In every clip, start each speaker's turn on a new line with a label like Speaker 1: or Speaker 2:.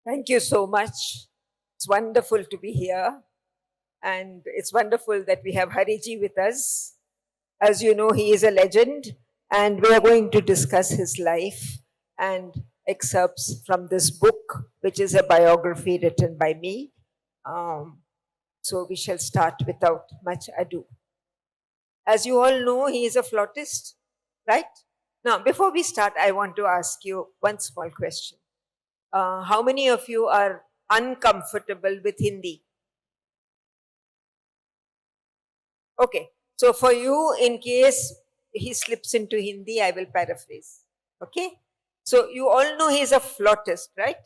Speaker 1: Thank you so much. It's wonderful to be here. And it's wonderful that we have Hariji with us. As you know, he is a legend, and we are going to discuss his life and excerpts from this book, which is a biography written by me. So we shall start without much ado. As you all know, he is a flautist, right? Now, before we start, I want to ask you one small question. How many of you are uncomfortable with Hindi? Okay, so for you, in case he slips into Hindi, I will paraphrase. Okay, so you all know he's a flautist, right?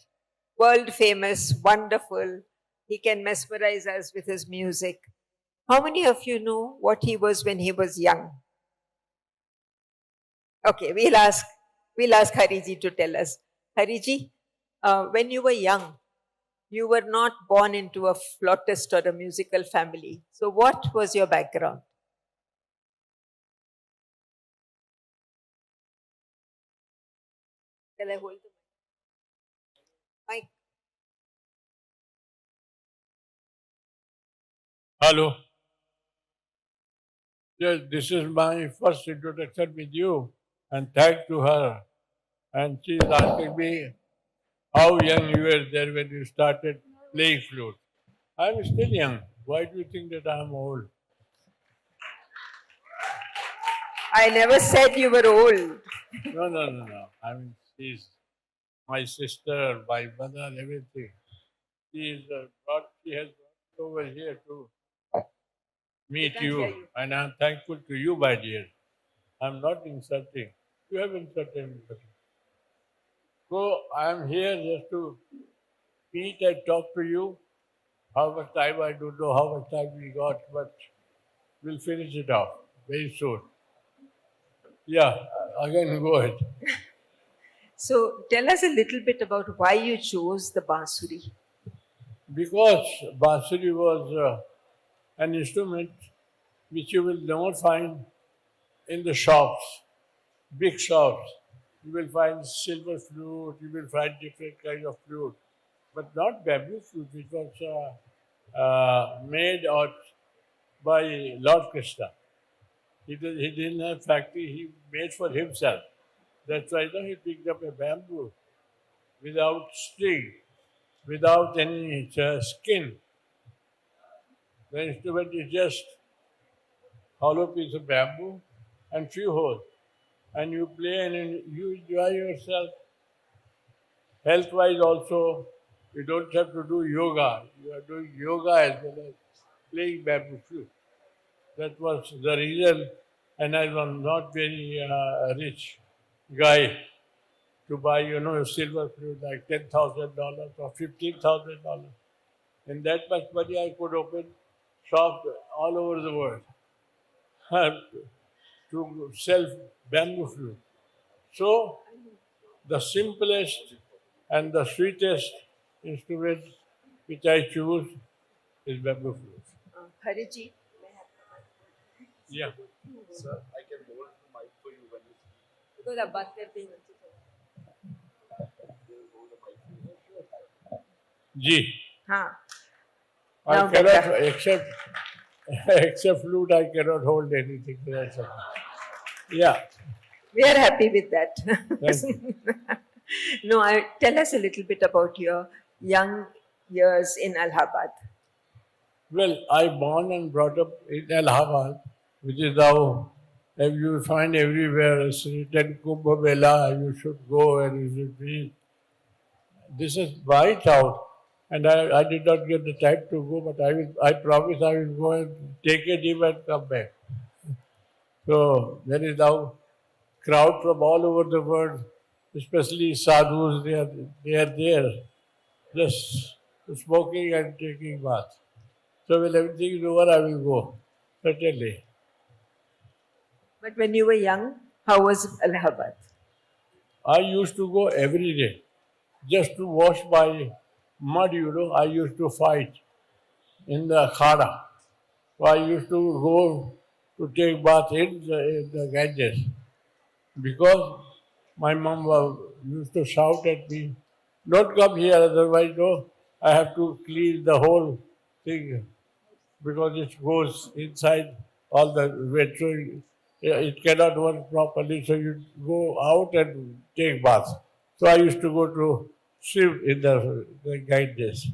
Speaker 1: World famous, wonderful. He can mesmerize us with his music. How many of you know what he was when he was young? Okay, we'll ask Hariji to tell us. Hariji, when you were young, you were not born into a flautist or a musical family. So what was your background? Shall I hold the mic?
Speaker 2: Hello. Yes, this is my first introduction with you, and thanks to her. And she is asking me how young you were there when you started playing flute. I'm still young. Why do you think that I'm old?
Speaker 1: I never said you were old.
Speaker 2: No. I mean, she's my sister, my mother, everything. She has brought over here to meet you, and I'm thankful to you, my dear. I'm not insulting. You have insulted me. So I'm here just to meet and talk to you. How much time I don't know how much time we got, but we'll finish it off very soon. Yeah, again go ahead.
Speaker 1: So tell us a little bit about why you chose the bansuri.
Speaker 2: Because Bansuri was an instrument which you will not find in the shops, big shops. You will find silver flute, you will find different kinds of flute, but not bamboo flute, which was made out by Lord Krishna. He didn't have factory, he made for himself. That's why he picked up a bamboo without string, without any skin. The instrument is just hollow piece of bamboo and few holes. And you play and you enjoy yourself. Health-wise also, you don't have to do yoga. You are doing yoga as well as playing bamboo flute. That was the reason, and I was not very rich guy to buy, a silver flute like $10,000 or $15,000. In that much money, I could open shops all over the world to sell bamboo flute. So, the simplest and the sweetest instrument which I choose is bamboo flute.
Speaker 1: Hariji.
Speaker 2: Yeah.
Speaker 3: Sir, I can hold the mic for you when you speak.
Speaker 1: Because आप बात करते हैं
Speaker 2: Ji.
Speaker 1: हाँ.
Speaker 2: I
Speaker 1: Now
Speaker 2: cannot,
Speaker 1: better.
Speaker 2: except flute, I cannot hold anything. That's all. Yeah.
Speaker 1: We are happy with that.
Speaker 2: Thank you.
Speaker 1: No, tell us a little bit about your young years in Allahabad.
Speaker 2: Well, I born and brought up in Allahabad, which is now, if you find everywhere, it's written Kumbh Mela, you should go and you should be. This is my town, and I did not get the time to go, but I promise I will go and take a dip and come back. So there is now crowd from all over the world, especially sadhus, they are there, just smoking and taking bath. So when everything is over, I will go, certainly.
Speaker 1: But when you were young, how was Allahabad?
Speaker 2: I used to go every day just to wash my mud, I used to fight in the khada. So I used to go to take bath in the Ganges because my mom used to shout at me don't come here, otherwise, no, I have to clean the whole thing because it goes inside all the wet. So it cannot work properly. So you go out and take bath. So I used to go to swim in the Ganges.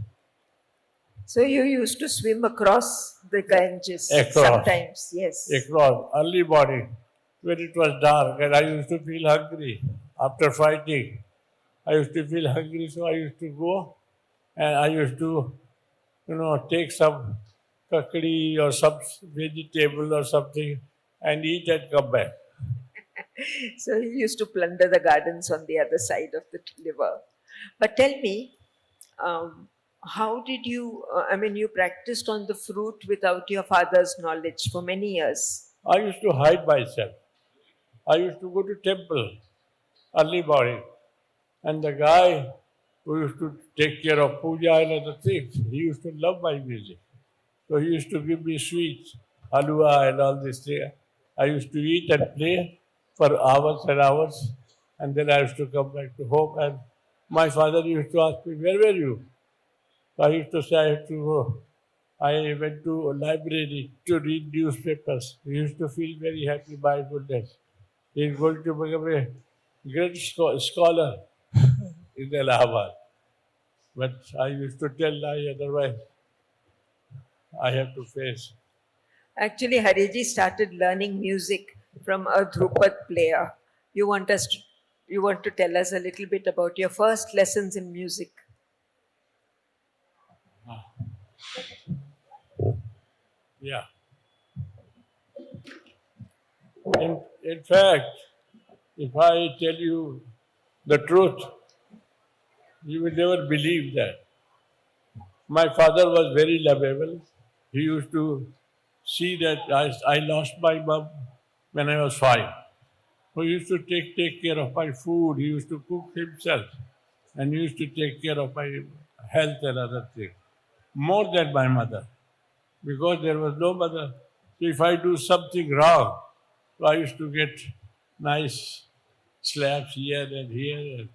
Speaker 1: So you used to swim across the Ganges
Speaker 2: Across.
Speaker 1: sometimes, yes.
Speaker 2: Across early morning when it was dark and I used to feel hungry after fighting. I used to feel hungry, so I used to go and I used to, take some kakadi or some vegetable or something and eat and come back.
Speaker 1: So you used to plunder the gardens on the other side of the river. But tell me, how did you, you practiced on the fruit without your father's knowledge for many years.
Speaker 2: I used to hide myself. I used to go to temple early morning, and the guy who used to take care of puja and other things, he used to love my music. So he used to give me sweets, halwa and all this thing. I used to eat and play for hours and hours, and then I used to come back to home. And my father used to ask me, "Where were you?" So I used to say, "I had to go. I went to a library to read newspapers." He used to feel very happy, my goodness. He is going to become a great scholar in Allahabad. But I used to tell lie, otherwise I have to face.
Speaker 1: Actually, Hariji started learning music from a Drupad player. You want to tell us a little bit about your first lessons in music?
Speaker 2: Yeah. In fact, if I tell you the truth, you will never believe that. My father was very lovable. He used to see that I lost my mom when I was 5. So he used to take care of my food. He used to cook himself. And he used to take care of my health and other things. More than my mother. Because there was no mother. So if I do something wrong, so I used to get nice slaps here and here. And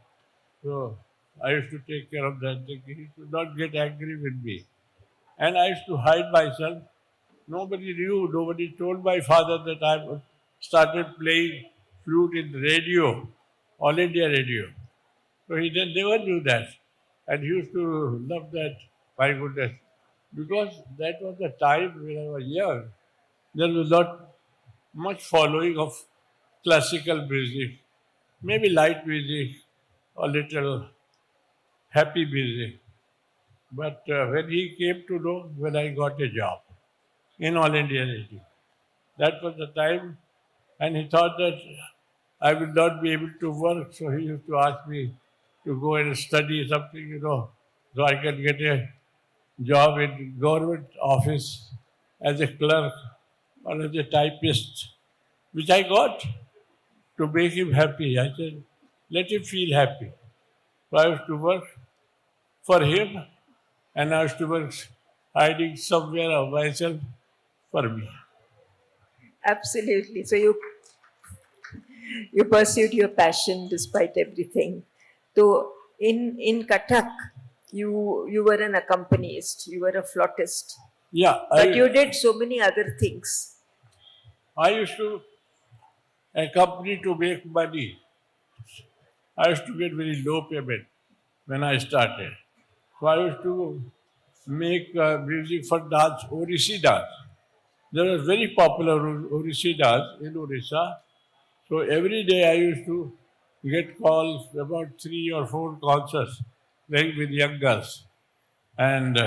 Speaker 2: so I used to take care of that. He should not get angry with me. And I used to hide myself. Nobody knew, nobody told my father that I started playing flute in radio, All India Radio. So he never knew that. And he used to love that, my goodness. Because that was the time when I was young. There was not much following of classical music, maybe light music, or little happy music. But when he came to know, when I got a job in All India Radio, that was the time, and he thought that I will not be able to work, so he used to ask me to go and study something, so I can get a job in government office as a clerk or as a typist, which I got to make him happy. I said, let him feel happy. So I used to work for him, and I used to work hiding somewhere of myself for me.
Speaker 1: Absolutely. So you pursued your passion despite everything. So in Kathak, you were an accompanist, you were a flautist,
Speaker 2: Yeah,
Speaker 1: but you did so many other things.
Speaker 2: I used to accompany to make money. I used to get very low payment when I started. So I used to make music for dance, Orisi dance. There was very popular Orisi dance in Orissa. So every day I used to get calls, about 3 or 4 concerts, playing with young girls. And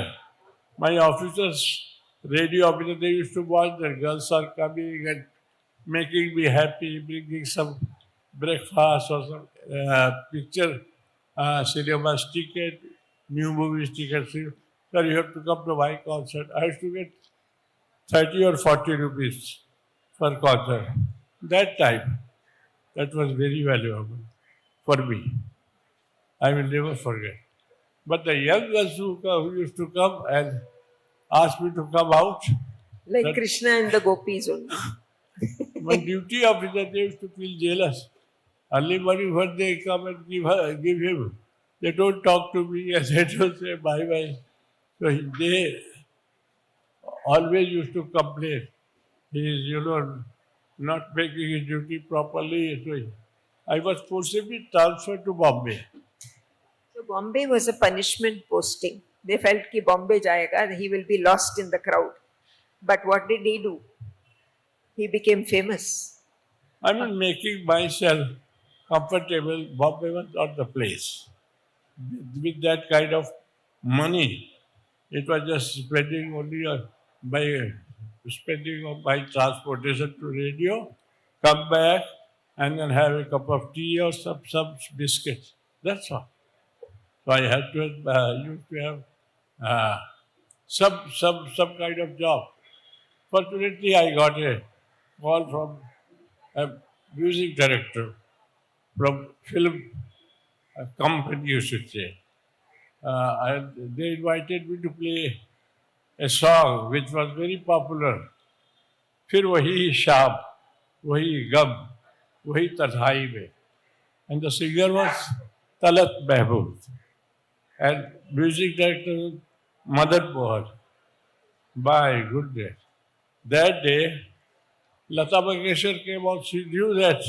Speaker 2: my officers, radio officers, they used to watch the girls are coming and making me happy, bringing some breakfast or some picture, cinema ticket, new movies ticket. Sir, you have to come to my concert. I used to get 30 or 40 rupees per concert. That time, that was very valuable for me. I will never forget. But the young girls who used to come and ask me to come out,
Speaker 1: Like
Speaker 2: that
Speaker 1: Krishna and the gopis only.
Speaker 2: my duty officer, they used to feel jealous. Early morning when they come and give him. They don't talk to me and they don't say bye-bye. So they always used to complain. He is, not making his duty properly. So I was forcibly transferred to Bombay.
Speaker 1: So Bombay was a punishment posting. They felt कि Bombay जाएगा, he will be lost in the crowd. But what did he do? He became famous.
Speaker 2: I mean, making myself comfortable, Bombay was not the place. With that kind of money, it was just spending only by spending on my transportation to radio, come back, and then have a cup of tea or some biscuits. That's all. So I had to used to have some kind of job. Fortunately, I got a call from a music director from film company, you should say. And they invited me to play a song which was very popular. फिर वही शाम, वही गम, वही तन्हाई में. And the singer was Talat Mahmood. And music director Madan Mohan. My goodness. That day, Lata Mangeshkar came out. She knew that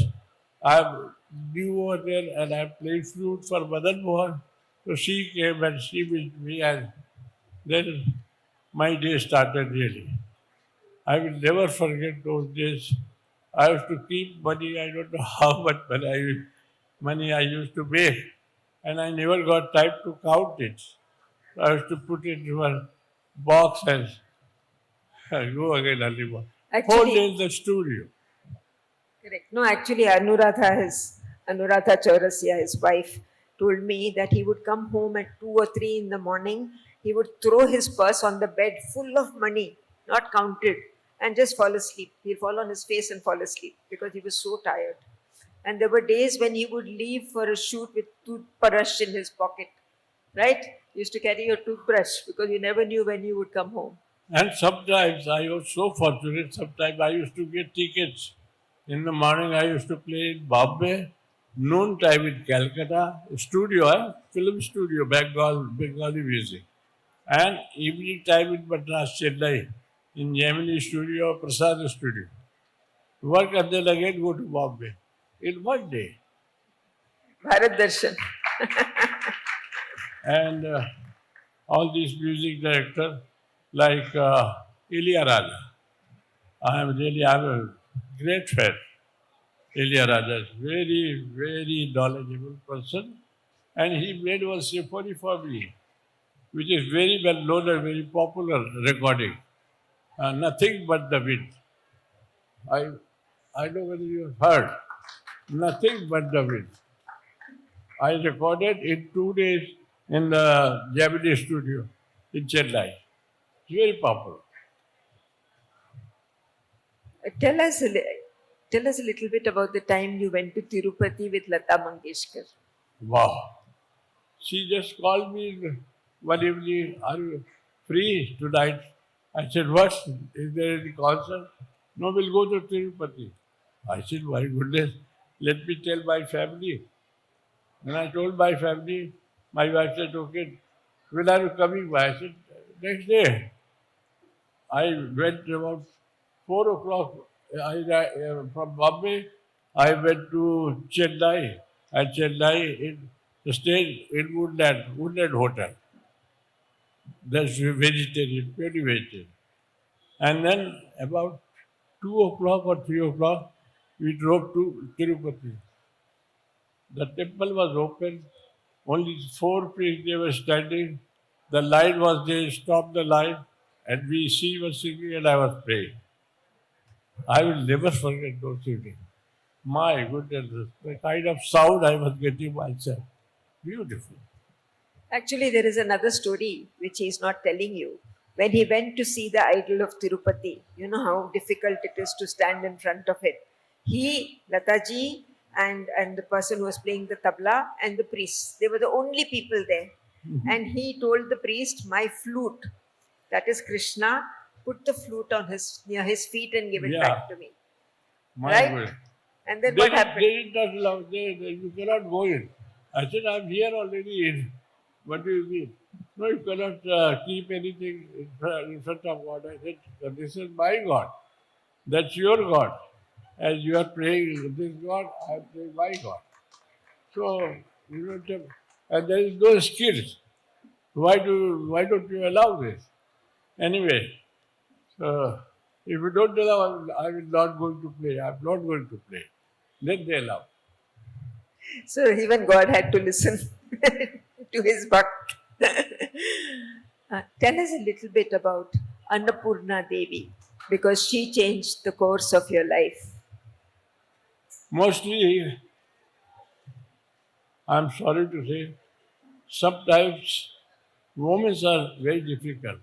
Speaker 2: I'm new over there and I'm playing flute for Madan Mohan. So she came and she met me, and then my day started really. I will never forget those days. I used to keep money. I don't know how much money I used to make, and I never got time to count it. I used to put it in one box and go again early morning. Whole day in the studio.
Speaker 1: Correct. No, actually, Anuradha Chaurasia, his wife, told me that he would come home at 2 or 3 in the morning. He would throw his purse on the bed full of money, not counted, and just fall asleep. He'll fall on his face and fall asleep because he was so tired. And there were days when he would leave for a shoot with toothbrush in his pocket, right? You used to carry your toothbrush because you never knew when you would come home.
Speaker 2: And sometimes I was so fortunate, sometimes I used to get tickets. In the morning, I used to play in Bombay, noon time in Calcutta, studio, film studio, Bengali music. And evening time in Madras, Chennai, in Gemini studio, Prasad studio. Work and then again go to Bombay in one day.
Speaker 1: Bharat Darshan.
Speaker 2: And all these music directors like Ilya Raja. I'm a great fan. Ilya Raja is very, very knowledgeable person. And he made one symphony for me, which is very well known and very popular recording. Nothing but the wind. I know whether you have heard. Nothing but the wind. I recorded in 2 days in the Japanese studio in Chennai. It's very popular.
Speaker 1: Tell us a little bit about the time you went to Tirupati with Lata Mangeshkar.
Speaker 2: Wow. She just called me one evening, are you free tonight? I said, what? Is there any concert? No, we'll go to Tirupati. I said, my goodness, let me tell my family. When I told my family, my wife said, okay, when are you coming by? I said, next day. I went about 4 o'clock from Bombay. I went to Chennai. At Chennai, stayed in Woodland Hotel. That's vegetarian, purely vegetarian. And then about 2 o'clock or 3 o'clock, we drove to Tirupati. The temple was open. Only 4 priests they were standing. The line was there, stopped the line, and she was singing and I was praying. I will never forget those evenings. My goodness, the kind of sound I was getting myself. Beautiful.
Speaker 1: Actually, there is another story which he is not telling you. When he went to see the idol of Tirupati, you know how difficult it is to stand in front of it. He, Lataji, and the person who was playing the tabla and the priest, they were the only people there. And he told the priest, my flute, that is Krishna, put the flute on near his feet and give it back to me.
Speaker 2: My
Speaker 1: Right?
Speaker 2: word.
Speaker 1: And then what happened?
Speaker 2: They did not allow, you cannot go in. I said, I'm here already. What do you mean? No, you cannot keep anything in front of God. I said, this is my God. That's your God. As you are praying this God, I am praying my God. So, you don't have, and there is no skills. Why don't you allow this? Anyway, so if you don't allow, I will not going to play. I'm not going to play. Then they allow.
Speaker 1: So even God had to listen to his bhakt. Tell us a little bit about Annapurna Devi, because she changed the course of your life.
Speaker 2: Mostly, I'm sorry to say, sometimes moments are very difficult.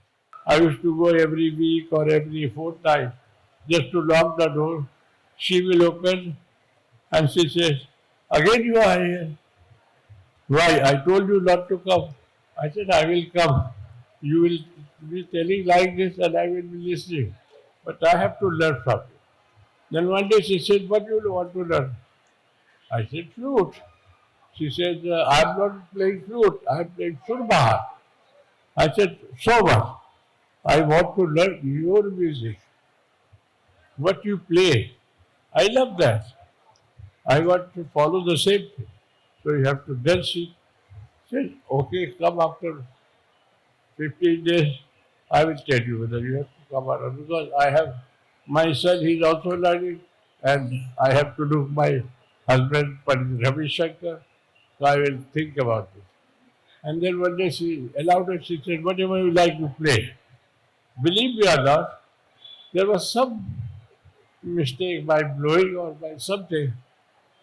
Speaker 2: I used to go every week or every fortnight just to knock the door. She will open and she says, again you are here. Why? I told you not to come. I said, I will come. You will be telling like this and I will be listening. But I have to learn from you. Then one day she said, what do you want to learn? I said, flute. She said, I'm not playing flute, I'm playing surbahar. I said, so what? I want to learn your music, what you play. I love that. I want to follow the same thing. So you have to then see. Said, okay, come after 15 days. I will tell you whether you have to come or not. Because I have my son, he's also learning, and I have to do my husband, Pandit Ravi Shankar. So I will think about this. And then one day she allowed us, she said, whatever you like to play. Believe me or not, there was some mistake by blowing or by something.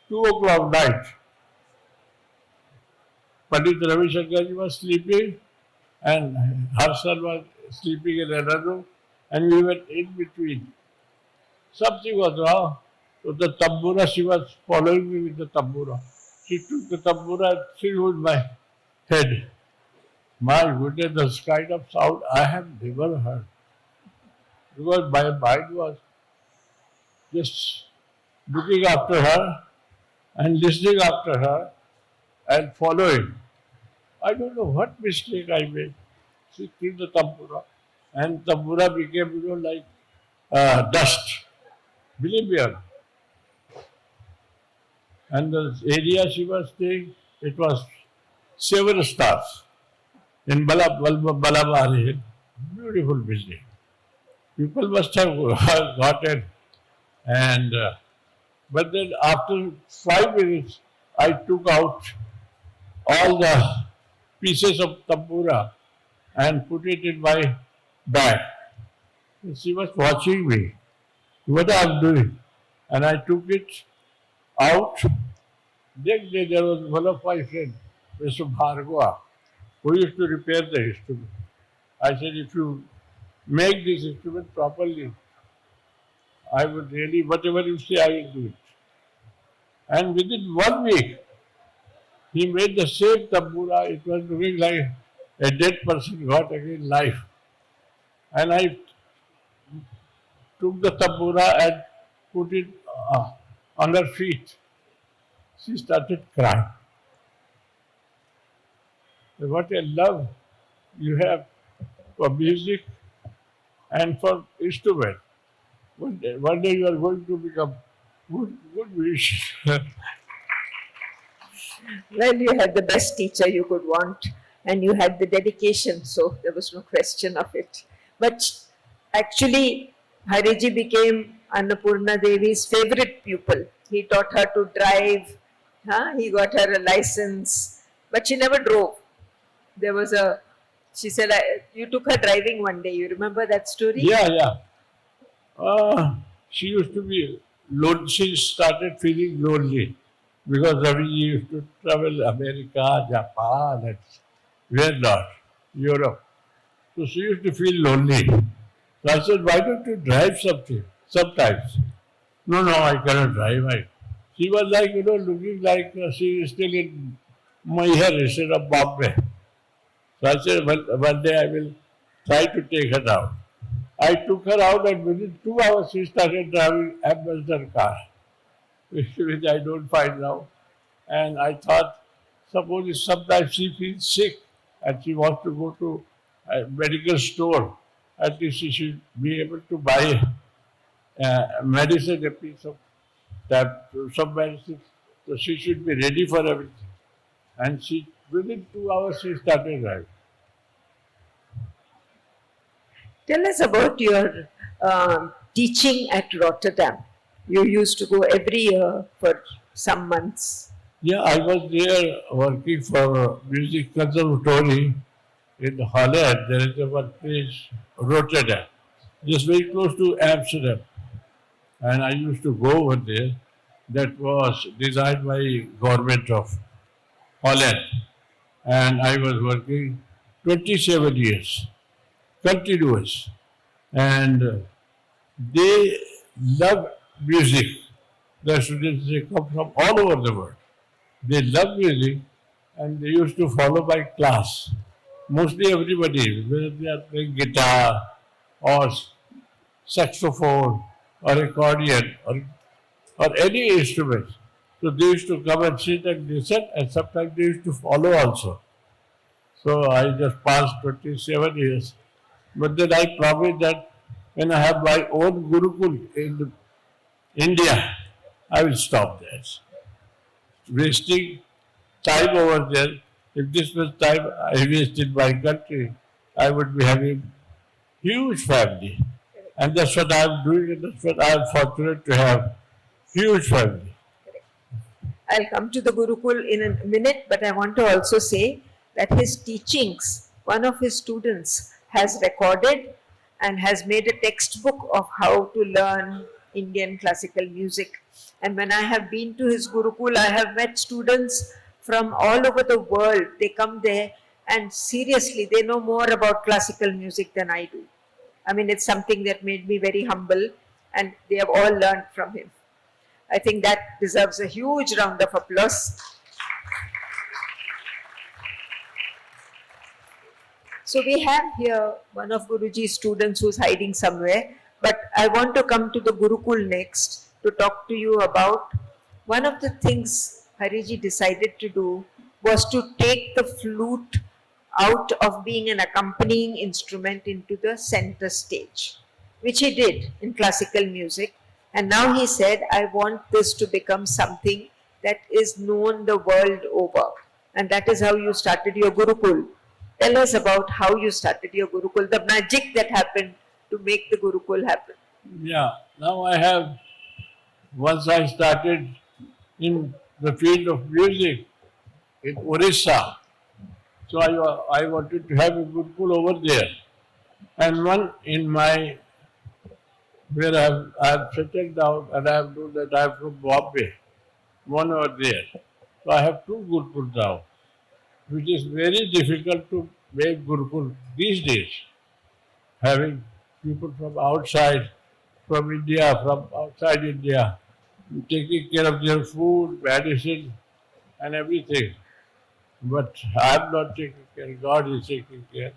Speaker 2: 2 o'clock night, Pandit Ravi Shankar was sleeping and her son was sleeping in another room and we were in between. Something was wrong. So the tambura, she was following me with the tambura. She took the tambura and threw in my head. My goodness, the kind of sound I have never heard. Because my mind was just looking after her and listening after her and following. I don't know what mistake I made. She threw the tambura and tambura became, like dust. Believe me or not. And the area she was staying, it was 7 stars in Balabari Hill. Beautiful building. People must have gotten. And but then after 5 minutes, I took out all the pieces of tambura and put it in my bag. And she was watching me, what I am doing. And I took it out. Next day there was one of my friends, Mr. Bhargava, who used to repair the instrument. I said, if you make this instrument properly, I would really, whatever you say, I will do it. And within 1 week, he made the same tambura. It was looking like a dead person got again life. And I took the tambura and put it on her feet. She started crying. What a love you have for music and for instrument. One day you are going to become good musician.
Speaker 1: Well, you had the best teacher you could want, and you had the dedication, so there was no question of it. But actually, Hariji became Annapurna Devi's favorite pupil. He taught her to drive, he got her a license, but she never drove. There was she said, you took her driving one day. You remember that story?
Speaker 2: Yeah. She used to be lonely. She started feeling lonely because Ravi used to travel America, Japan, and where not, Europe. So she used to feel lonely. So I said, why don't you drive something sometimes? No, I cannot drive. She was like, looking like she is still in Mayhar instead of Bombay. So I said, well, one day I will try to take her down. I took her out and within 2 hours she started driving ambassador car, which I don't find now. And I thought Suppose if sometimes she feels sick and she wants to go to a medical store, at least she should be able to buy medicine, a piece of that, some medicine. So she should be ready for everything. And she, within 2 hours, she started writing.
Speaker 1: Tell us about your teaching at Rotterdam. You used to go every year for some months.
Speaker 2: Yeah, I was there working for music conservatory in Holland. There is a one place, Rotterdam, just very close to Amsterdam. And I used to go over there. That was designed by government of Holland. And I was working 27 years, continuous. And they love music. The students, they come from all over the world. They love music and they used to follow my class. Mostly everybody, whether they are playing guitar or saxophone or accordion or any instrument. So they used to come and sit and listen, and sometimes they used to follow also. So I just passed 27 years. But then I promised that when I have my own Gurukul in India, I will stop that. Wasting time over there. If this was time I waste in my country, I would be having huge family. And that's what I'm doing, and that's what I'm fortunate to have. Huge family.
Speaker 1: I'll come to the Gurukul in a minute, but I want to also say that his teachings, one of his students has recorded and has made a textbook of how to learn Indian classical music. And when I have been to his Gurukul, I have met students from all over the world. They come there and seriously, they know more about classical music than I do. I mean, it's something that made me very humble, and they have all learned from him. I think that deserves a huge round of applause. So we have here one of Guruji's students who's hiding somewhere, but I want to come to the Gurukul next to talk to you about one of the things Hariji decided to do was to take the flute out of being an accompanying instrument into the center stage, which he did in classical music. And now he said, I want this to become something that is known the world over. And that is how you started your Gurukul. Tell us about how you started your Gurukul, the magic that happened to make the Gurukul happen.
Speaker 2: Yeah, now I have, once I started in the field of music in Orissa, so I wanted to have a Gurukul over there. And one in my, where I have settled down and I have known that I am from Bombay, one over there. So I have two Gurukuls now, which is very difficult to make Gurukul these days, having people from outside, from India, from outside India, taking care of their food, medicine, and everything. But I'm not taking care, God is taking care.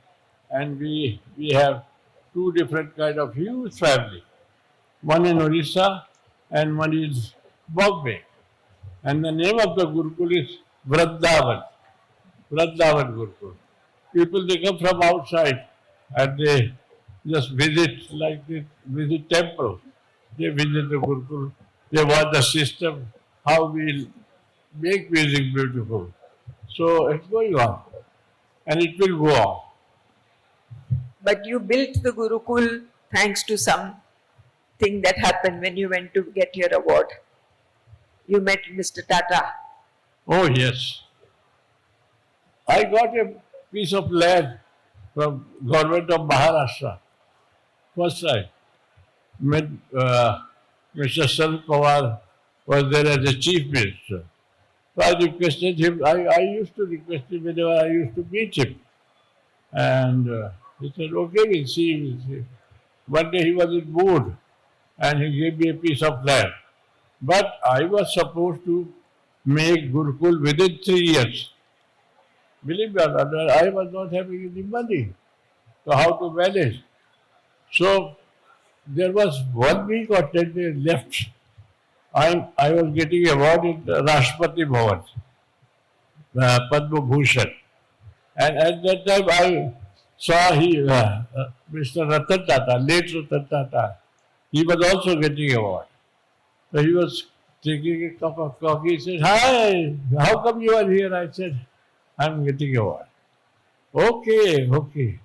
Speaker 2: And we have two different kind of huge family. One in Orissa and one is Bombay. And the name of the Gurukul is Vrindavan. Vrindavan Gurukul. People, they come from outside and they just visit, like they visit temple. They visit the Gurukul. They watch the system, how we make music beautiful. So it's going on. And it will go on.
Speaker 1: But you built the Gurukul thanks to something that happened when you went to get your award. You met Mr. Tata.
Speaker 2: Oh, yes. I got a piece of land from government of Maharashtra. First time. Met Mr. Sharad Pawar was there as a chief minister. So I requested him, I used to request him whenever I used to meet him. And he said, okay, we'll see. One day he was in mood and he gave me a piece of land. But I was supposed to make Gurukul within 3 years. Believe me or not, I was not having any money. So how to manage? So there was 1 week or 10 days left. I was getting award in the Rashtrapati Bhavan. Padma Bhushan. And at that time I saw Mr. Ratan Tata, late Ratan Tata, he was also getting award. So he was taking a cup of coffee. He said, "Hi, how come you are here?" I said, "I'm getting award." Okay, okay.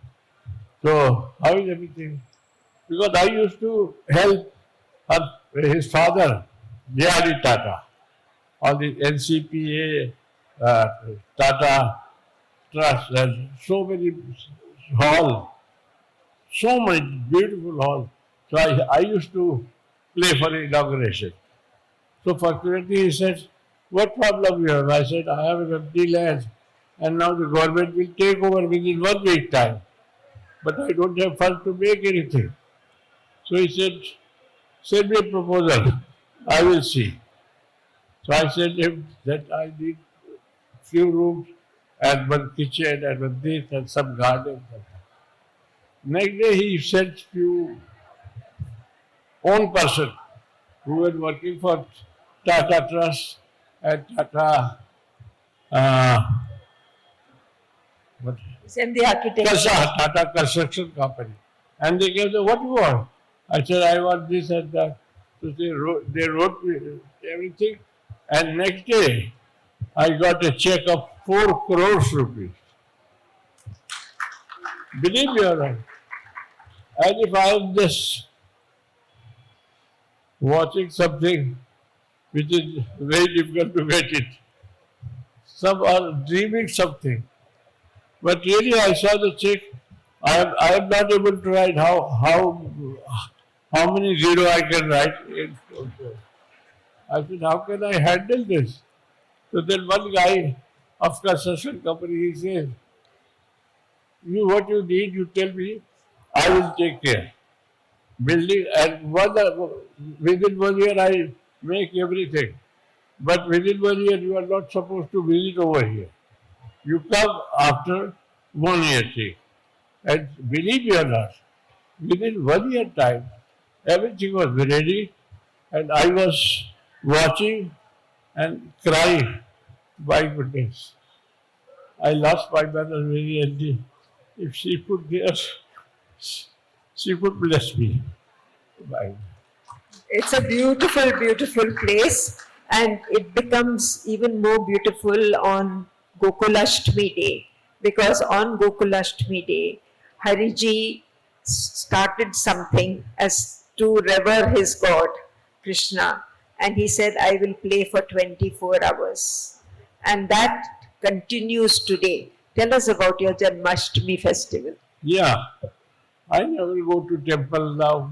Speaker 2: So how is everything? Because I used to help his father, J.R.D. Tata, all the NCPA, Tata Trust, and so many hall, so many beautiful halls. So I used to play for inauguration. So fortunately he said, "What problem you have?" I said, "I have an empty land and now the government will take over within 1 week time. But I don't have funds to make anything." So he said, "Send me a proposal. I will see." So I said him that I need few rooms and one kitchen and one this and some garden. Next day he sent few own person who were working for Tata Trust and Tata uh, what?
Speaker 1: Send the architect.
Speaker 2: Tata Construction Company. And they gave the, "What you want?" I said, "I want this and that." So they wrote me everything. And next day, I got a check of 4 crores rupees. Believe me or not. And if I am just watching something which is very difficult to get it, some are dreaming something. But really, I saw the check. I am not able to write how many zero I can write. I said, "How can I handle this?" So then one guy of construction company, he says, What you need, you tell me, I will take care." Building and within 1 year I make everything. But within 1 year you are not supposed to visit over here. You come after 1 year thing. And believe me or not, within 1 year time, everything was ready and I was watching and crying. My goodness. I lost my mother very early. If she could there, she could bless me. Bye.
Speaker 1: It's a beautiful, beautiful place, and it becomes even more beautiful on Gokulashtami Day, because on Gokulashtami Day, Hariji started something as to revere his god, Krishna, and he said, "I will play for 24 hours." And that continues today. Tell us about your Janmashtami festival.
Speaker 2: Yeah, I never go to temple now.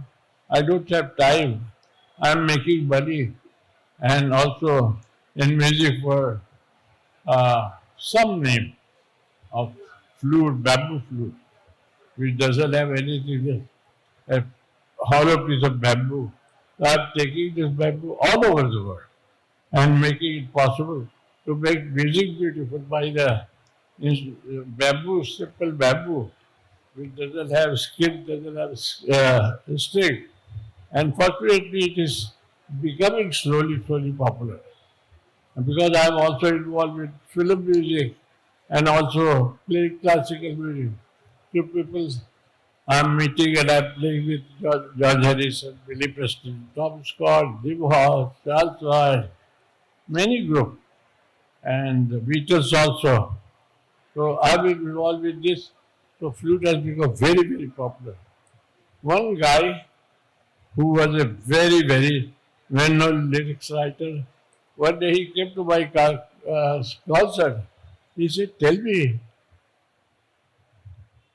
Speaker 2: I don't have time. I'm making money and also in music for some name of flute, bamboo flute, which doesn't have anything, a hollow piece of bamboo. So I'm taking this bamboo all over the world and making it possible to make music beautiful by the bamboo, simple bamboo, which doesn't have skin, doesn't have string. And fortunately, it is becoming slowly, slowly popular. And because I am also involved with film music and also playing classical music, two people I'm meeting and I'm playing with George Harrison, Billy Preston, Tom Scott, Jim House, Charles Lloyd, many groups, and the Beatles also. So I've been involved with this. So flute has become very, very popular. One guy who was a very, very well-known lyrics writer, one day he came to my concert. He said, "Tell me,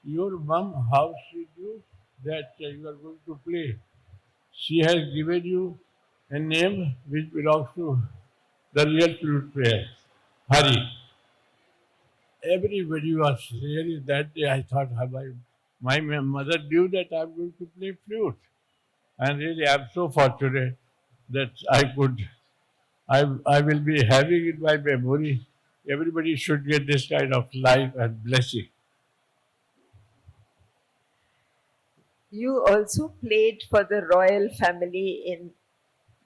Speaker 2: your mom, how she knew that you are going to play? She has given you a name which belongs to the real flute player, Hari." Everybody was really that day. I thought, my mother knew that I'm going to play flute. And really, I'm so fortunate that I will be having in my memory. Everybody should get this kind of life and blessing.
Speaker 1: You also played for the royal family in,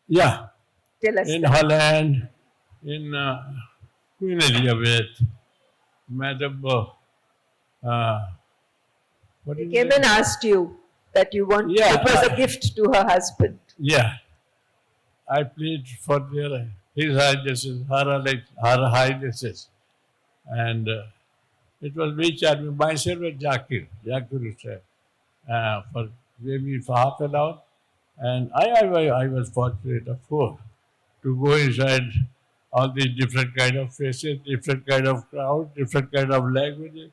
Speaker 2: Yeah,
Speaker 1: tell us
Speaker 2: in
Speaker 1: that.
Speaker 2: Holland, in Queen Elizabeth, Madam, what
Speaker 1: They
Speaker 2: is
Speaker 1: came and
Speaker 2: it?
Speaker 1: asked you that you want,
Speaker 2: Yeah,
Speaker 1: it was a gift to her husband.
Speaker 2: yeah. I played for His Highnesses, Her Highnesses, and it was very charming. Myself and Jakir was there for maybe for half an hour, and I was fortunate, of course, to go inside all these different kind of faces, different kind of crowd, different kind of languages.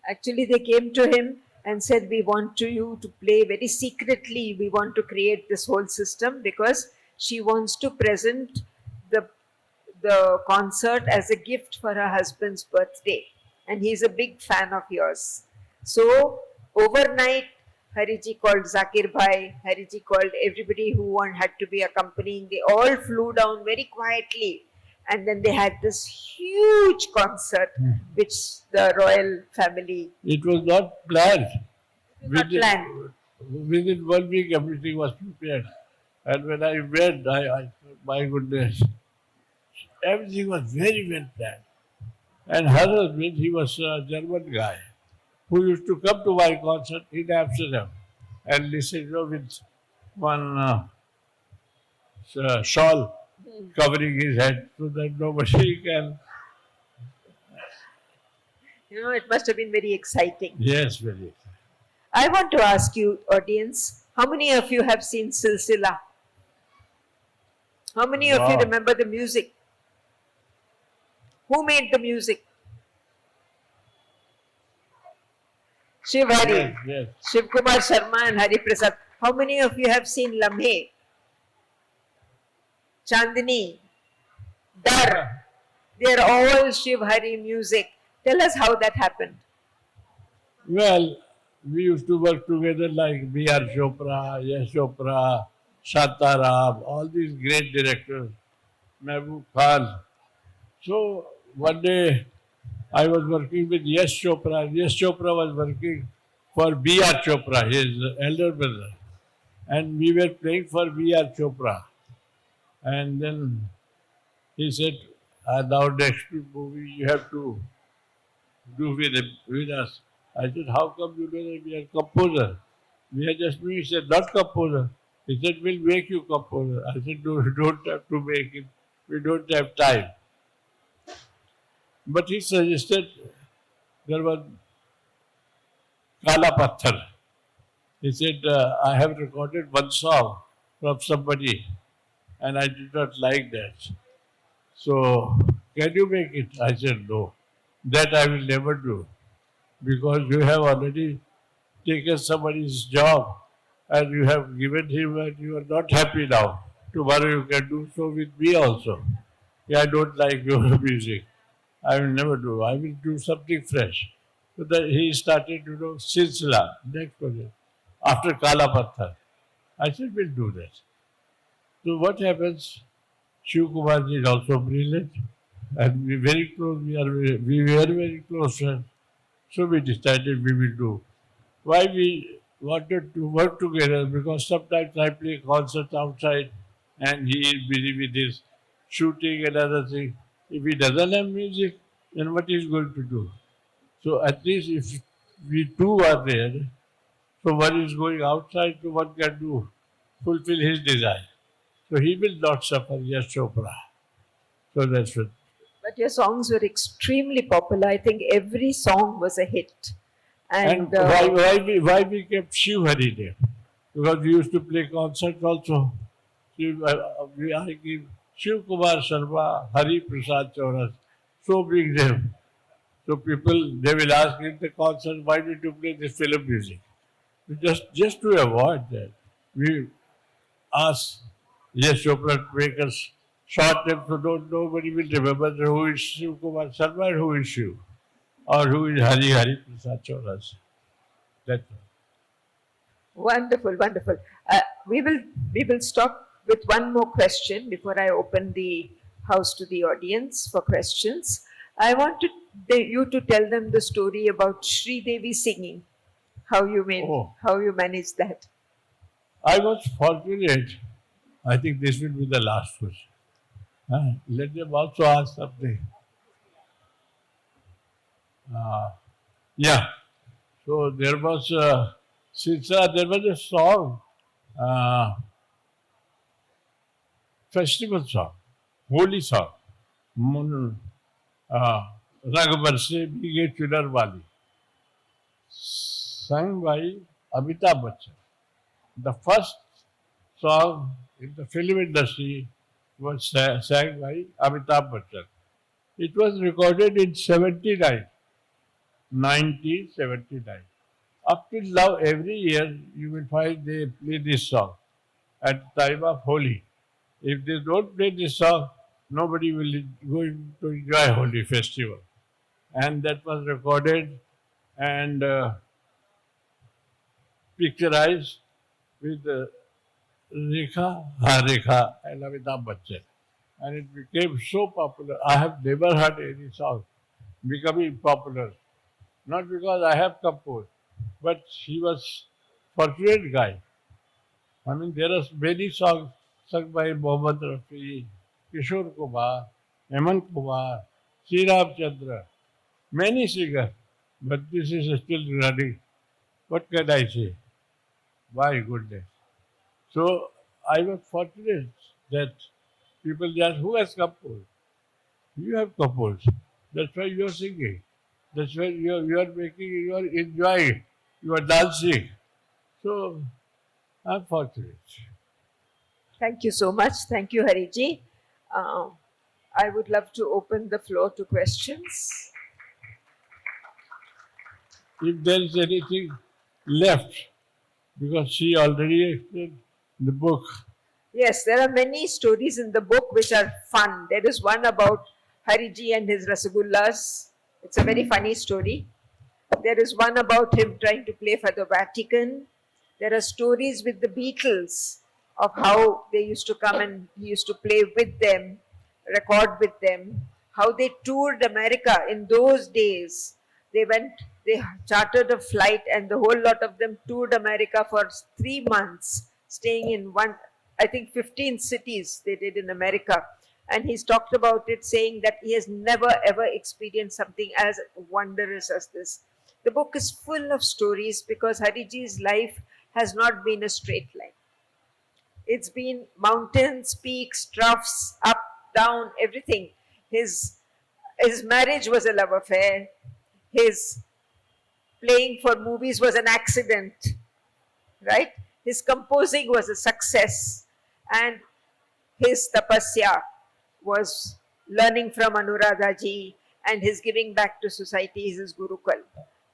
Speaker 1: Actually, they came to him and said, "We want you to play very secretly. We want to create this whole system because she wants to present the concert as a gift for her husband's birthday, and he's a big fan of yours." So overnight, Hariji called Zakir Bhai. Hariji called everybody who had to be accompanying. They all flew down very quietly, and then they had this huge concert, which the royal family.
Speaker 2: It was not planned.
Speaker 1: Not planned.
Speaker 2: Within 1 week, everything was prepared. And when I went, my goodness, everything was very well planned. And her husband, he was a German guy who used to come to my concert in Amsterdam and listen with one shawl covering his head so that nobody can.
Speaker 1: It must have been very exciting.
Speaker 2: Yes, very.
Speaker 1: I want to ask you, audience, how many of you have seen Silsila? How many of you
Speaker 2: Wow.
Speaker 1: remember the music? Who made the music? Shiv Hari,
Speaker 2: Yes, yes.
Speaker 1: Shiv Kumar Sharma and Hariprasad. How many of you have seen Lamhe? Chandni, Dar. They are all Shiv Hari music. Tell us how that happened.
Speaker 2: Well, we used to work together like B.R. Chopra, Yash Chopra, Shantaram, all these great directors, Mehboob Khan. So one day I was working with Yash Chopra. Yash Chopra was working for B.R. Chopra, his elder brother. And we were playing for B.R. Chopra. And then he said, now next movie you have to do with us. I said, how come you know that we are composer? We are just me. He said, not composer. He said, we'll make you composer. I said, no, we don't have to make it. We don't have time. But he suggested there was Kala Patthar. He said, I have recorded one song from somebody and I did not like that. So, can you make it? I said, no. That I will never do because you have already taken somebody's job and you have given him and you are not happy now. Tomorrow you can do so with me also. Yeah, I don't like your music. I will never do. I will do something fresh. So that he started, Silsila, next project, after Kala Patthar. I said, we'll do that. So what happens? Shiv Kumarji is also brilliant and we very close. We were very close friends. So we decided we will do. Why we wanted to work together? Because sometimes I play concerts outside and he is busy with his shooting and other things. If he doesn't have music, then what is going to do? So at least if we two are there, so one is going outside, so one can do, fulfill his desire. So he will not suffer, Yash Chopra. So that's it.
Speaker 1: But your songs were extremely popular. I think every song was a hit.
Speaker 2: And why we kept Shiv Hari there? Because we used to play concerts also. I give Shiv Kumar Sharma, Hariprasad Chaurasia. So big name. So people, they will ask in the concert, why did you play this film music? Just to avoid that, we ask Yes Chopra to make us short name so nobody will remember who is Shiv Kumar Sharma and who is Shiv. Or who is Hariprasad Chaurasia. That's all.
Speaker 1: Wonderful, wonderful. We will stop with one more question before I open the house to the audience for questions. I want you to tell them the story about Sri Devi singing. How you managed that.
Speaker 2: I was fortunate. I think this will be the last question. Let them also ask something. Yeah. So there was there was a song, uh, festival song, holy song. Mun- uh, Rag Barse Bhige Chunar Wali, sung by Amitabh Bachchan. The first song in the film industry was sang by Amitabh Bachchan. It was recorded in 79, 1979. Up till now, every year you will find they play this song at the time of Holi. If they don't play this song, nobody will going to enjoy Holi festival. And that was recorded and picturized with Rekha and Amitabh Bachchan. And it became so popular. I have never heard any song becoming popular. Not because I have composed, but he was fortunate guy. I mean, there are many songs sung by Mohammad Rafi, Kishore Kumar, Hemant Kumar, Sri Ram Chandra, many singers. But this is still running. What can I say? My goodness. So I was fortunate that people just, who has composed? You have composed. That's why you are singing. That's why you are making, you are enjoying, you are dancing. So I'm fortunate.
Speaker 1: Thank you so much. Thank you, Hariji. Um, I would love to open the floor to questions.
Speaker 2: If there is anything left, because she already explained the book.
Speaker 1: Yes, there are many stories in the book which are fun. There is one about Hariji and his rasagullas. It's a very funny story. There is one about him trying to play for the Vatican. There are stories with the Beatles of how they used to come and he used to play with them, record with them, how they toured America in those days. They went, they chartered a flight, and the whole lot of them toured America for 3 months, staying in one, I think 15 cities they did in America. And he's talked about it, saying that he has never ever experienced something as wondrous as this. The book is full of stories because Hariji's life has not been a straight line. It's been mountains, peaks, troughs, up, down, everything. His his marriage was a love affair. His playing for movies was an accident, right? His composing was a success, and his tapasya was learning from Anuradha ji, and his giving back to society is his Gurukul.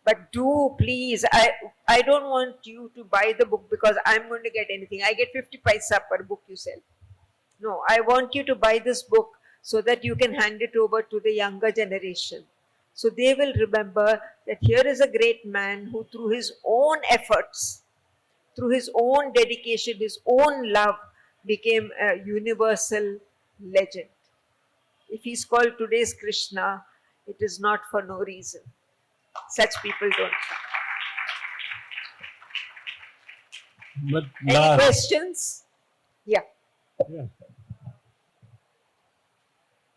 Speaker 1: But do please, I don't want you to buy the book because I'm going to get anything. I get 50 paisa per book you sell. No, I want you to buy this book so that you can hand it over to the younger generation. So they will remember that here is a great man who, through his own efforts, through his own dedication, his own love, became a universal legend. If he's called today's Krishna, it is not for no reason. Such people don't come.
Speaker 2: But
Speaker 1: Any questions? Yeah.
Speaker 2: yeah.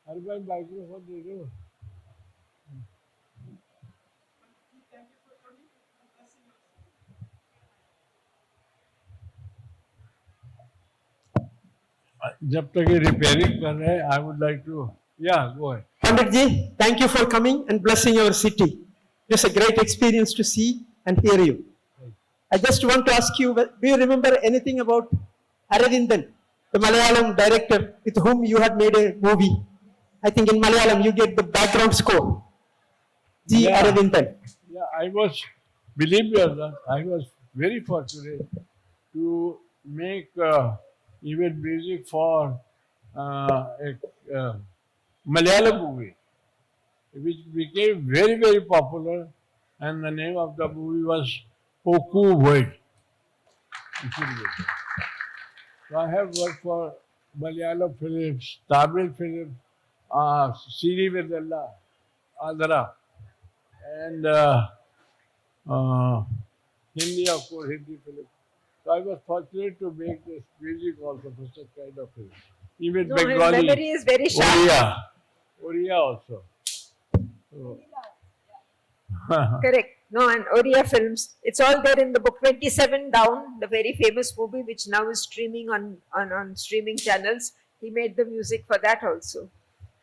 Speaker 2: अरे भाई microphone दे दो. जब तक ये repairing कर रहे हैं, I would like to, yeah, go ahead.
Speaker 4: Panditji, thank you for coming and blessing our city. It's a great experience to see and hear you. I just want to ask you, do you remember anything about Aravindan, the Malayalam director with whom you had made a movie? I think in Malayalam you get the background score. G.
Speaker 2: Yeah.
Speaker 4: Aravindan.
Speaker 2: Yeah, I was, believe me or not, I was very fortunate to make even music for a Malayalam movie, which became very, very popular, and the name of the movie was Poku World. So I have worked for Malayalam films, Tamil films, Siri Vedalla, Andhra, and Hindi, of course, Hindi film. So I was fortunate to make this music also for such kind of film. even
Speaker 1: No, his
Speaker 2: Bengali.
Speaker 1: memory is very sharp.
Speaker 2: Oriya also. So,
Speaker 1: Correct. No, and Oriya films. It's all there in the book. 27 Down, the very famous movie, which now is streaming on streaming channels. He made the music for that also.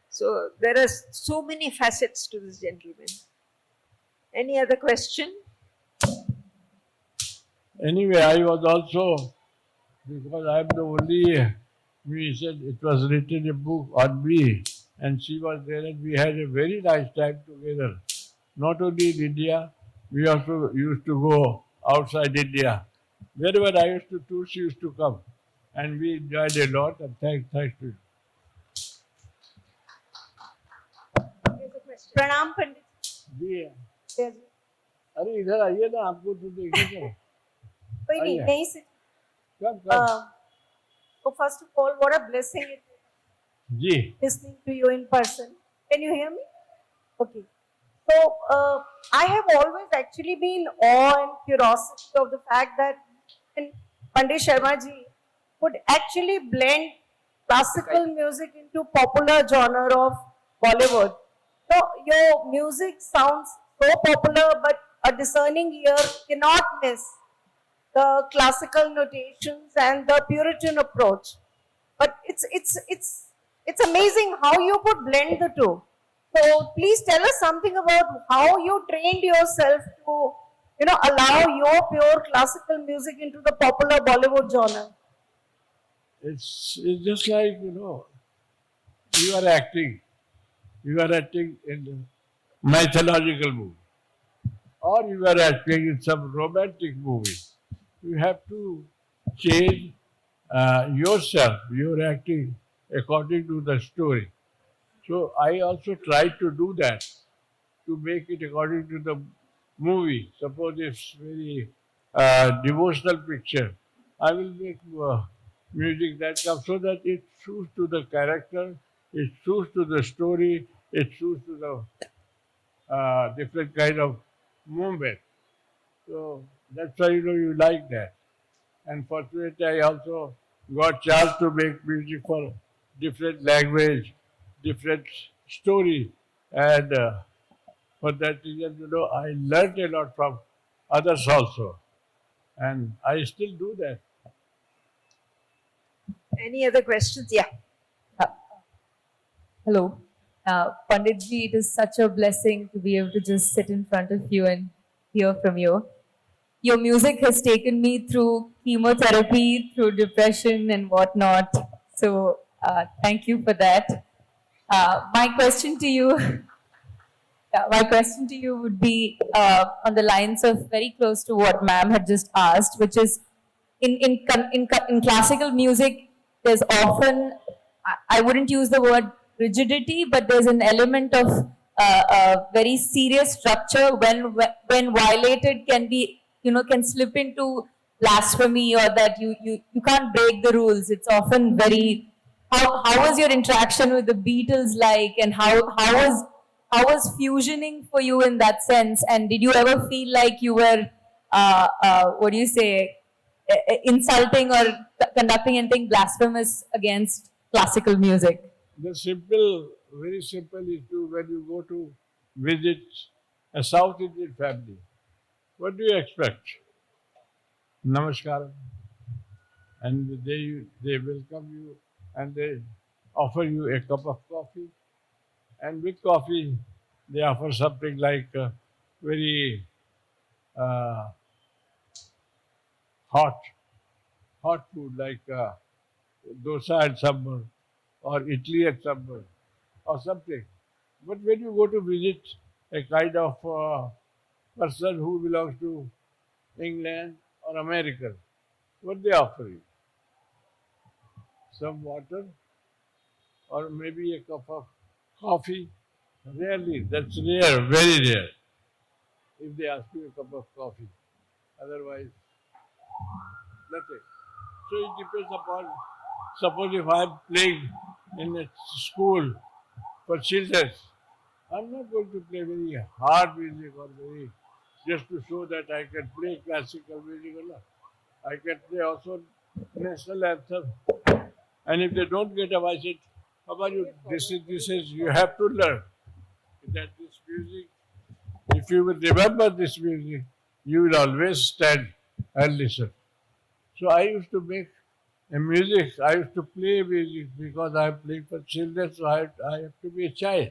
Speaker 1: So there are so many facets to this gentleman. Any other question?
Speaker 2: anyway, I was also, because I am the only, we said it was written a book on me, and she was there, and we had a very nice time together. Not only in India, we also used to go outside India. Wherever I used to tour, she used to come. And we enjoyed a lot, and thanks to you.
Speaker 5: प्रणाम पंडित
Speaker 2: जी
Speaker 5: जी।
Speaker 2: अरे इधर आइए ना, आपको तो देखे तो
Speaker 5: कोई नहीं
Speaker 2: आइए।
Speaker 5: नहीं से
Speaker 2: कब कब
Speaker 5: so first of all what a blessing it is
Speaker 2: ji
Speaker 5: listening to you in person. Can you hear me? Okay. So I have always actually been awe and curiosity of the fact that Pandit Sharma ji would actually blend classical music into popular genre of Bollywood. So your music sounds so popular, but a discerning ear cannot miss the classical notations and the Puritan approach. But it's amazing how you could blend the two. So please tell us something about how you trained yourself to, allow your pure classical music into the popular Bollywood genre.
Speaker 2: it's just like, you are acting. You are acting in a mythological movie. Or you are acting in some romantic movie. You have to change yourself, your acting according to the story. So I also try to do that, to make it according to the movie. Suppose it's very devotional picture, I will make music that comes so that it suits to the character, it suits to the story, it suits to the different kind of movement. So that's why you like that. And fortunately, I also got chance to make music for different language, different story, and for that reason, I learned a lot from others also, and I still do that.
Speaker 1: Any other questions? Yeah.
Speaker 6: Hello. Panditji, it is such a blessing to be able to just sit in front of you and hear from you. Your music has taken me through chemotherapy, through depression and whatnot. So thank you for that. My question to you, would be on the lines of very close to what ma'am had just asked, which is in classical music, there's often, I wouldn't use the word rigidity, but there's an element of very serious structure when violated can slip into blasphemy, or that you can't break the rules. It's often very, how was your interaction with the Beatles like, and how was fusioning for you in that sense? And did you ever feel like you were what do you say, insulting or conducting anything blasphemous against classical music?
Speaker 2: The simple, very simple is when you go to visit a South Indian family, what do you expect? Namaskar. And they welcome you and they offer you a cup of coffee. And with coffee, they offer something like very hot food like dosa and sambar, or idli and sambar, or something. But when you go to visit a kind of person who belongs to England or America, what they offer you? Some water, or maybe a cup of coffee. Rarely, that's rare, very rare, if they ask you a cup of coffee. Otherwise, nothing. So it depends upon, suppose if I am playing in a school for children, I'm not going to play very hard music or very, just to show that I can play classical music or not. I can play also national anthem And if they don't get up, I said, Papa, this is, you have to learn that this music, if you will remember this music, you will always stand and listen. So I used to make a music, I used to play music because I am playing for children, so I have to be a child.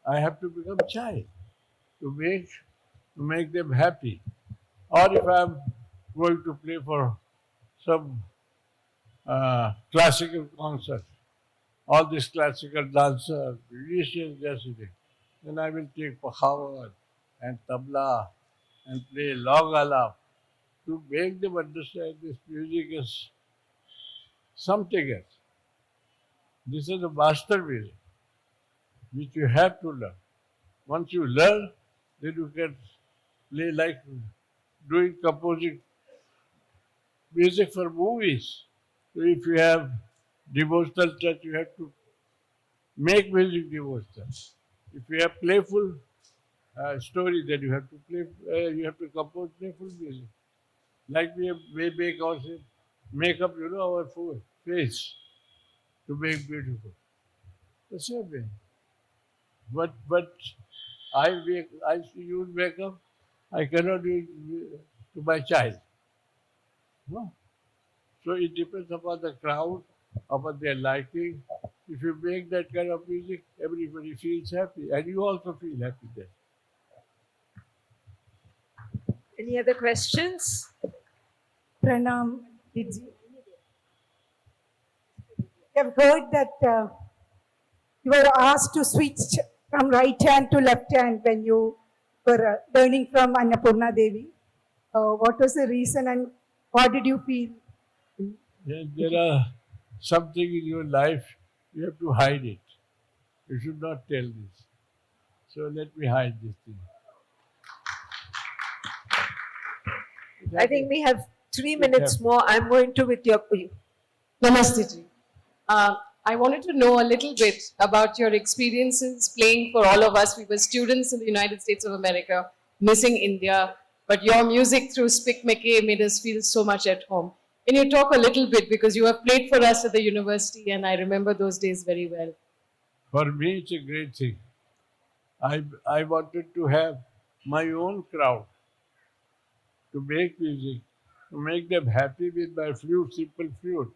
Speaker 2: I have to become a child to make them happy. Or if I am going to play for some classical concert, all these classical dancers, musicians just sitting, then I will take pahawat and tabla and play long alap to make them understand this music is something else. This is a master music which you have to learn. Once you learn, then you can play like doing composing music for movies. So if you have devotional touch, you have to make music devotional. If you have playful story, then you have to you have to compose playful music. Like we make ourselves, make up, our face to make beautiful. The same way. But I use makeup, I cannot use to my child. No. So it depends upon the crowd, upon their liking. If you make that kind of music, everybody feels happy, and you also feel happy then.
Speaker 1: Any other questions?
Speaker 5: Pranam, Diji. I've heard that you were asked to switch from right hand to left hand when you were learning from Annapurna Devi. What was the reason and what did you feel?
Speaker 2: There are something in your life, you have to hide it. You should not tell this. So let me hide this thing.
Speaker 1: I think we have 3 minutes more. I'm going to with your.
Speaker 7: Namaste ji. I wanted to know a little bit about your experiences playing for all of us. We were students in the United States of America, missing India, but your music through Spick McKay made us feel so much at home. Can you talk a little bit, because you have played for us at the university and I remember those days very well.
Speaker 2: For me, it's a great thing. I wanted to have my own crowd to make music, to make them happy with my flute, simple flute.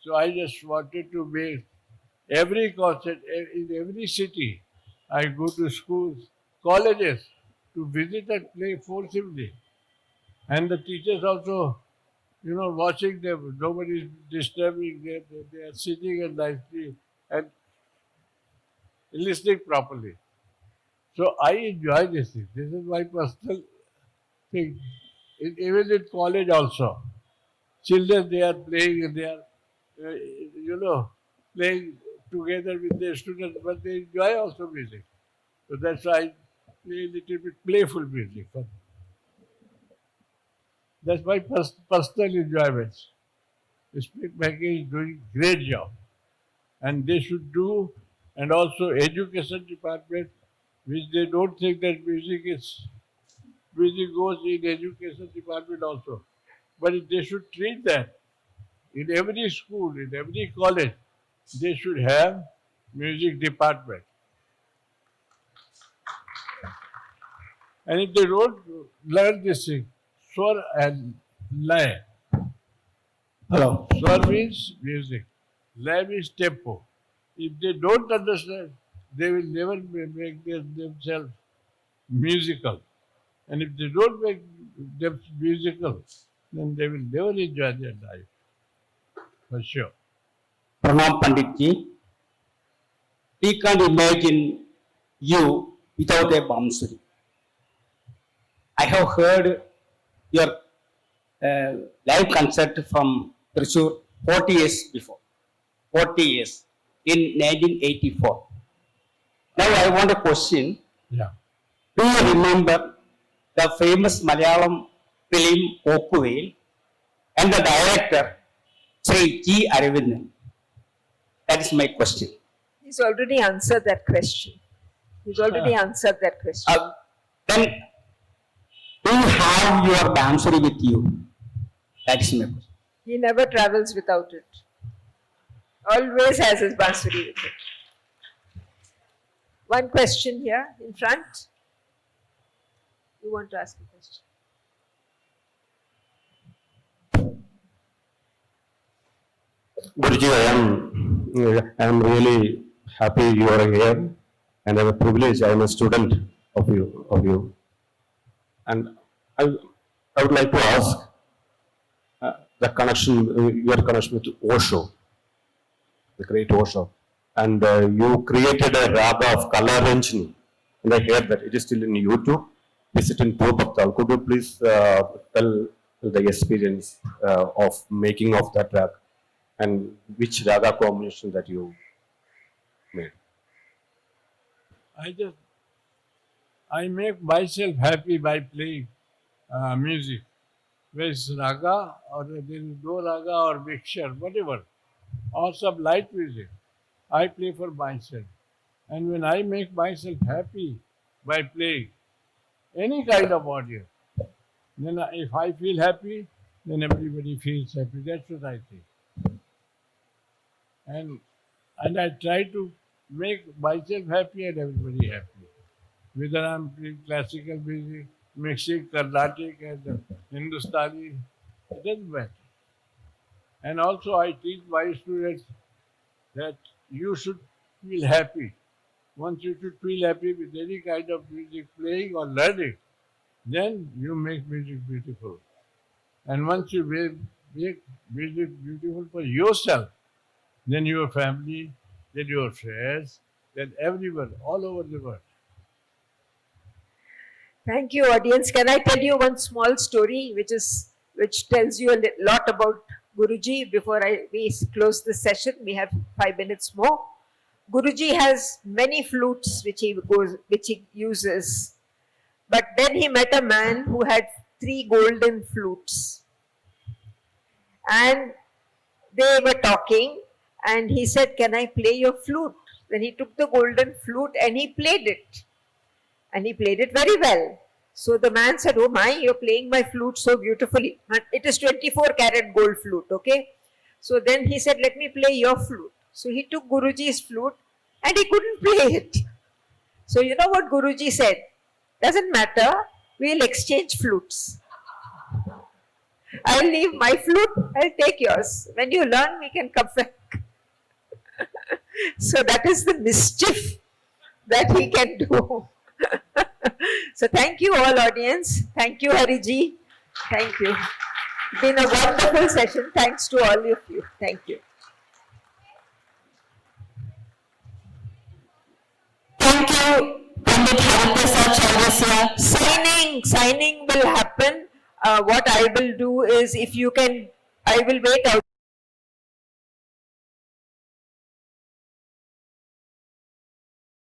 Speaker 2: So I just wanted to make every concert in every city. I go to schools, colleges to visit and play forcibly. And the teachers also, watching them, nobody is disturbing them, they are sitting and nicely and listening properly. So I enjoy this thing. This is my personal thing. Even in college also. Children, they are playing and they are, playing together with their students, but they enjoy also music. So that's why I play a little bit playful music. That's my personal enjoyment. Spick McKay is doing great job. And they should do, and also education department, which they don't think that music goes in education department also. But they should treat that. In every school, in every college, they should have music department. And if they don't learn this thing, swar and lay.
Speaker 8: Hello.
Speaker 2: Swar means music. Lay means tempo. If they don't understand, they will never make themselves musical. And if they don't make them musical, then they will never enjoy their life. For sure.
Speaker 8: Pranam Panditji. We can't imagine you without a Bamsuri. I have heard your live concert from Thrissur 40 years before. 40 years in 1984. Now I want a question.
Speaker 2: Yeah.
Speaker 8: Do you remember the famous Malayalam film Okkuvel and the director Sri G. Aravindan? That is my question.
Speaker 1: He's already answered that question.
Speaker 8: Then, do you have your Bamsuri with you? That is my question.
Speaker 1: He never travels without it. Always has his bansuri with him. One question here in front. You want to ask a question?
Speaker 9: Guruji, I am really happy you are here, and I'm a privilege. I am a student of you, and I would like to ask the connection, your connection with Osho, the great Osho, and you created a raga of color ranching, and I hear that it is still in YouTube. Is it in Purvaktal? Could you please tell the experience of making of that raga? And which raga combination that you made?
Speaker 2: I make myself happy by playing music. Whether it's raga or there is no raga or mixture, whatever, or some light music, I play for myself. And when I make myself happy by playing any kind of audio, then if I feel happy, then everybody feels happy. That's what I think. And I try to make myself happy and everybody happy. Whether I'm playing classical music, mixing Carnatic and Hindustani, it doesn't matter. And also I teach my students that you should feel happy. Once you should feel happy with any kind of music playing or learning, then you make music beautiful. And once you make music beautiful for yourself, then your family, then your friends, then everyone, all over the world.
Speaker 1: Thank you, audience. Can I tell you one small story which tells you a lot about Guruji before we close this session? We have 5 minutes more. Guruji has many flutes which he uses, but then he met a man who had 3 golden flutes, and they were talking. And he said, "Can I play your flute?" Then he took the golden flute and he played it. And he played it very well. So the man said, "Oh my, you're playing my flute so beautifully." And it is 24-karat gold flute, okay? So then he said, "Let me play your flute." So he took Guruji's flute and he couldn't play it. So you know what Guruji said? "Doesn't matter, we'll exchange flutes. I'll leave my flute, I'll take yours. When you learn, we can come back." So that is the mischief that he can do. So thank you all, audience. Thank you, Hariji. Thank you. It's been a wonderful session. Thanks to all of you. Thank you.
Speaker 6: Thank you, Pandit Hariprasad Chaurasia.
Speaker 1: Signing will happen. What I will do is, if you can, I will wait out.